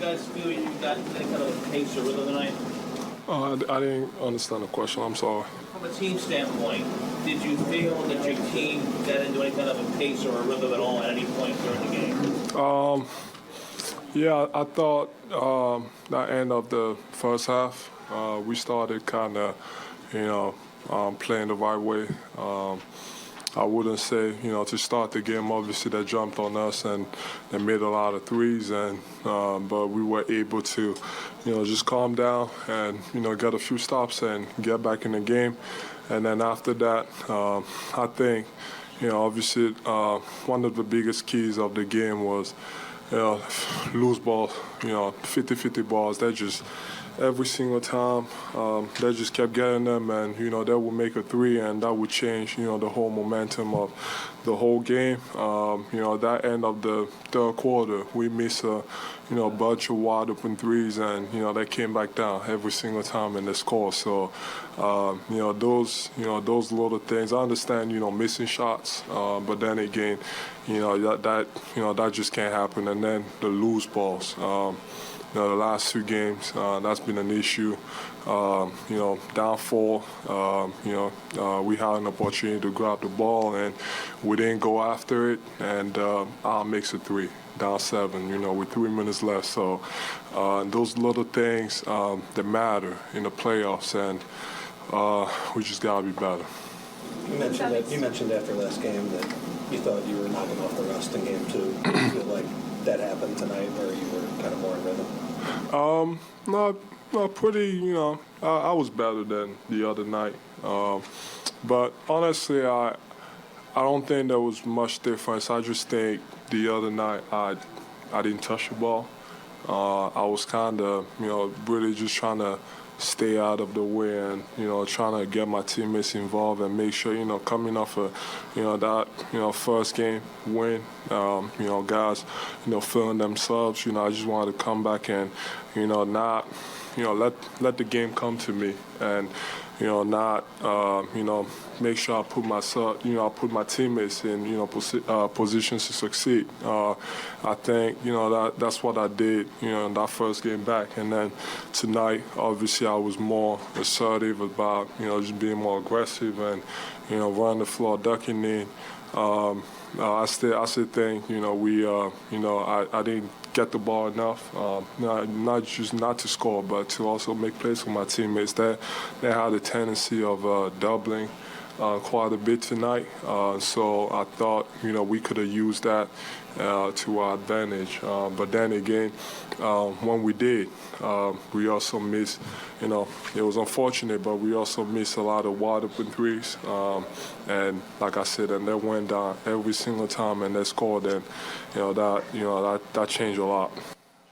guys feel you got any kind of a pace or rhythm tonight? I didn't understand the question. I'm sorry. From a team standpoint, did you feel that your team got into any kind of a pace or a rhythm at all at any point during the game? Yeah, I thought that end of the first half, we started kind of, playing the right way. I wouldn't say, to start the game, obviously they jumped on us and they made a lot of threes, but we were able to, just calm down and, get a few stops and get back in the game. And then after that, I think, obviously one of the biggest keys of the game was, loose balls, 50-50 balls. They just, every single time, they just kept getting them, and, they would make a three, and that would change, the whole momentum of the whole game. That end of the third quarter, we missed a, bunch of wide open threes, and, they came back down every single time in the score. So, those little things. I understand, missing shots, but then again, that just can't happen. And then the loose balls. The last two games, that's been an issue. Down four, we had an opportunity to grab the ball, and we didn't go after it, and Al makes a three. Down seven, with 3 minutes left. So those little things that matter in the playoffs, and we just got to be better. You mentioned after last game that you thought you were knocking off the rust in game two. Do you feel like that happened tonight, or you were kind of more in rhythm? No, pretty, I was better than the other night. But honestly, I don't think there was much difference. I just think the other night I didn't touch the ball. I was kind of, really just trying to stay out of the way and, trying to get my teammates involved and make sure, coming off that, first game win, guys, feeling themselves, I just wanted to come back and, not, let the game come to me and, not, make sure I put myself, I put my teammates in, positions to succeed. I think, that's what I did, in that first game back. And then tonight, obviously, I was more assertive about, just being more aggressive and, running the floor, ducking in. I still think, I didn't get the ball enough, not just not to score, but to also make plays for my teammates. They had a tendency of doubling quite a bit tonight, so I thought, we could have used that to our advantage. But then again, when we did, we also missed, it was unfortunate, but we also missed a lot of wide open threes. And like I said, and they went down every single time and they scored, and that changed a lot.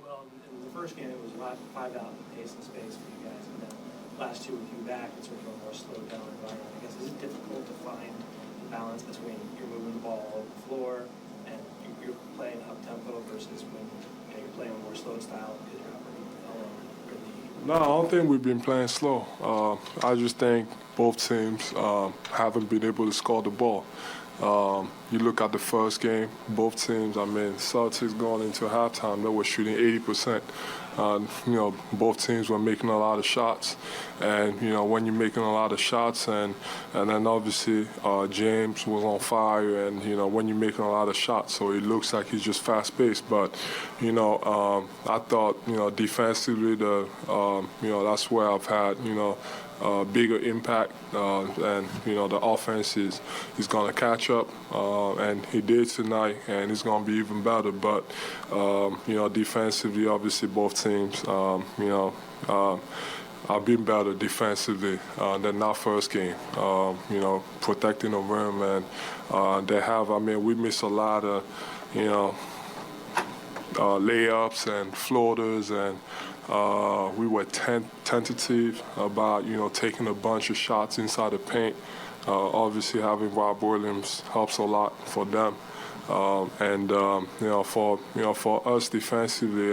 Well, in the first game, it was 5 out in pace and space for you guys, and then last two with you back, it's sort of a more slowed down environment. I guess, is it difficult to find the balance between you're moving the ball over the floor and you're playing up tempo versus when you're playing a more slow style because you're operating No, I don't think we've been playing slow. I just think both teams haven't been able to score the ball. You look at the first game, both teams, Celtics going into halftime, they were shooting 80%. Both teams were making a lot of shots. And, when you're making a lot of shots and then obviously James was on fire and, when you're making a lot of shots, so it looks like he's just fast-paced. But, I thought, defensively, that's where I've had, bigger impact, and the offense is going to catch up, and he did tonight, and it's going to be even better. But defensively, obviously both teams, have been better defensively than that first game. Protecting the rim, and they have. We missed a lot of layups and floaters, and we were tentative about, taking a bunch of shots inside the paint. Obviously, having Rob Williams helps a lot for them. For us defensively,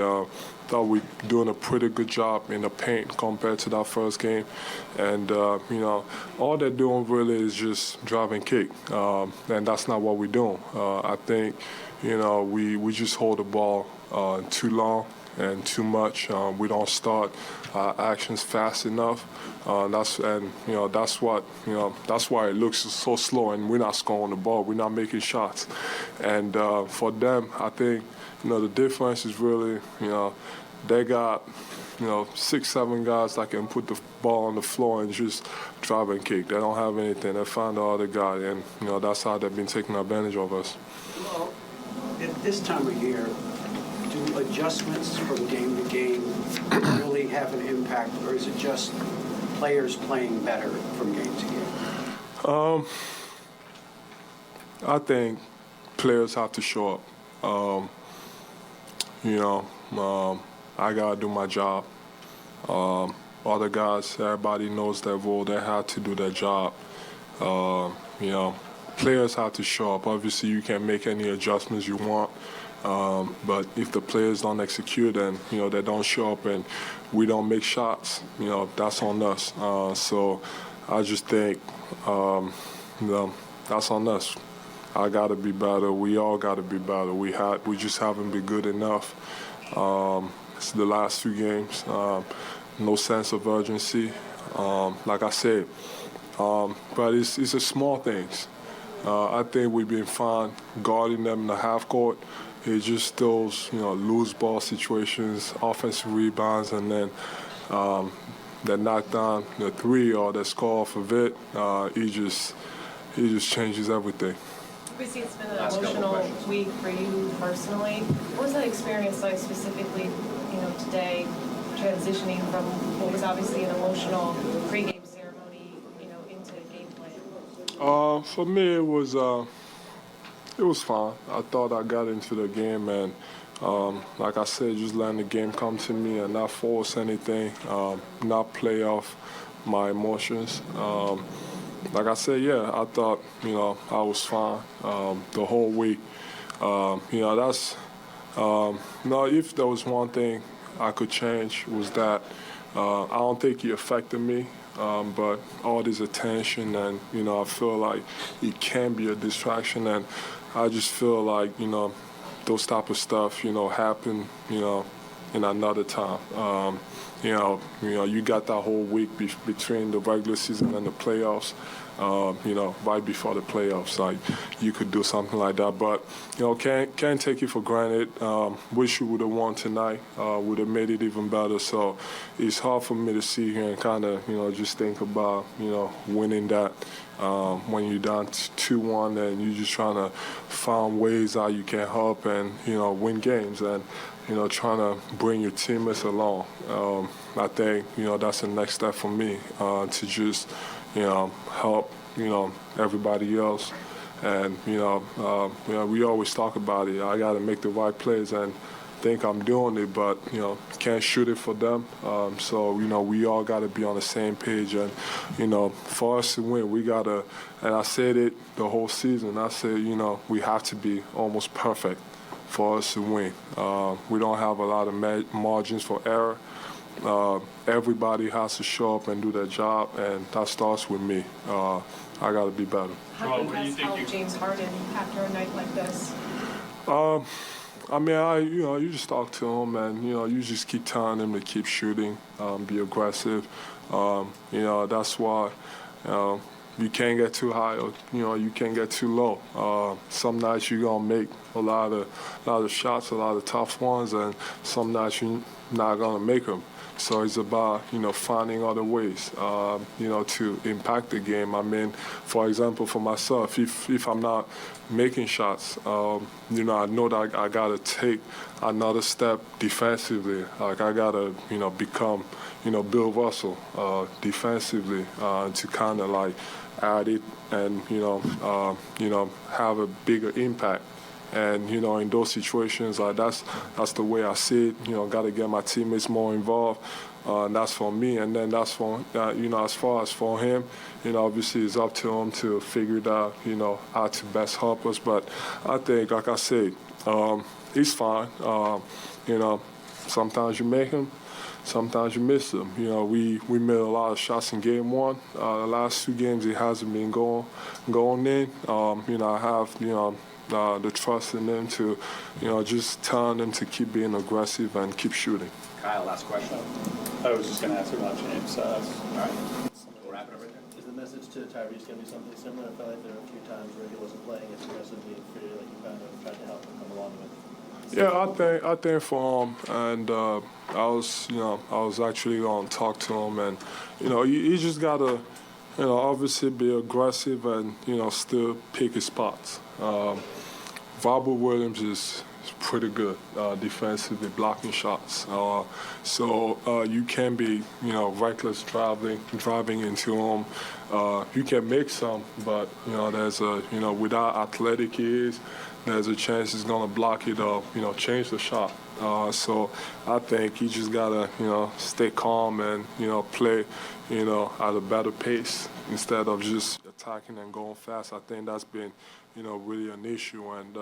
thought we were doing a pretty good job in the paint compared to that first game. And, all they're doing really is just drive and kick. And that's not what we're doing. I think, we just hold the ball too long. and too much. We don't start actions fast enough. That's why it looks so slow, and we're not scoring the ball. We're not making shots. And for them, I think the difference is really they got 6, 7 guys that can put the ball on the floor and just drive and kick. They don't have anything. They find the other guy, and that's how they've been taking advantage of us. Well, at this time of year, do adjustments from game to game really have an impact, or is it just players playing better from game to game? I think players have to show up. I gotta do my job. Other guys, everybody knows their role. They have to do their job. Players have to show up. Obviously, you can make any adjustments you want, but if the players don't execute and they don't show up and we don't make shots, that's on us. So I just think that's on us. I gotta be better. We all gotta be better. We just haven't been good enough. It's the last 2 games. No sense of urgency. Like I said, but it's the small things. I think we've been fine guarding them in the half court. It's just those loose ball situations, offensive rebounds, and then they knock down the 3 or they score off of it. He just changes everything. Obviously, it's been an emotional week for you personally. What was that experience like specifically, today, transitioning from what was obviously an emotional pregame ceremony, into gameplay? For me, it was fine. I thought I got into the game, and like I said, just letting the game come to me and not force anything, not play off my emotions. Like I said, I thought, I was fine the whole week. If there was one thing I could change was that I don't think it affected me, but all this attention and, I feel like it can be a distraction, and I just feel like, those type of stuff, happen, in another time. You got that whole week between the regular season and the playoffs. Right before the playoffs, like you could do something like that. But can't take it for granted. Wish we would have won tonight. Would have made it even better. So it's hard for me to sit here and kind of just think about winning that when you're down 2-1 and you're just trying to find ways how you can help and win games and trying to bring your teammates along. I think that's the next step for me to just help everybody else. And we always talk about it. I got to make the right plays and think I'm doing it, but can't shoot it for them. So we all got to be on the same page. And for us to win, we gotta. And I said it the whole season. I said we have to be almost perfect for us to win. We don't have a lot of margins for error. Everybody has to show up and do their job, and that starts with me. I got to be better. How can you help James Harden after a night like this? You just talk to him, and you just keep telling him to keep shooting, be aggressive. That's why you can't get too high, or you can't get too low. Some nights you're gonna make a lot of shots, a lot of tough ones, and some nights you're not gonna make them. So it's about finding other ways to impact the game. I mean, for example, for myself, if I'm not making shots, I know that I gotta take another step defensively. Like I gotta become Bill Russell defensively to kind of like add it and have a bigger impact. And in those situations, that's the way I see it. Got to get my teammates more involved. And that's for me. And then that's for as far as for him, obviously it's up to him to figure it out. How to best help us. But I think, like I said, he's fine. Sometimes you make him. Sometimes you miss them. We made a lot of shots in game 1. The last 2 games it hasn't been going in. I have the trust in them to, just telling them to keep being aggressive and keep shooting. Kyle, last question. I was just going to ask about James. All right. We'll wrap it up right there. Is the message to Tyrese going to be something similar? I felt like there were a few times where he wasn't playing as aggressively and free, like you kind of tried to help him come along with. Yeah, I think for him, and I was actually going to talk to him, and you just gotta, obviously be aggressive and still pick his spots. Robert Williams is pretty good defensively, blocking shots. So you can be, reckless driving into him. You can make some, but there's a, with how athletic he is, there's a chance he's gonna block it or change the shot. So I think you just gotta stay calm and play at a better pace instead of just attacking and going fast. I think that's been really an issue. And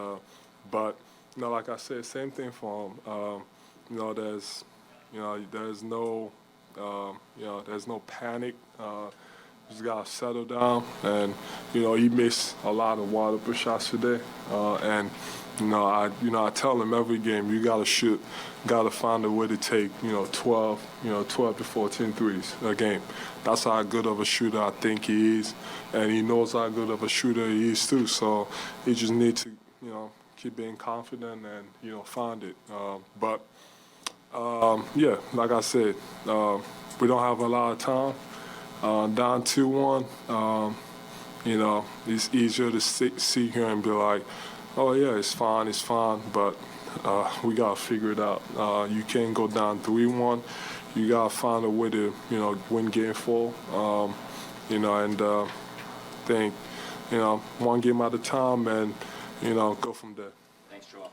but like I said, same thing for him. There's no panic. Just gotta settle down, and he missed a lot of wide open shots today. And I tell him every game you gotta shoot, gotta find a way to take 12 to 14 threes a game. That's how good of a shooter I think he is, and he knows how good of a shooter he is too. So he just needs to keep being confident and find it. But yeah, like I said, we don't have a lot of time. Down 2-1, it's easier to see here and be like, oh yeah, it's fine, but we gotta figure it out. You can't go down 3-1. You gotta find a way to, win game 4. And think, one game at a time and, go from there. Thanks, Joel.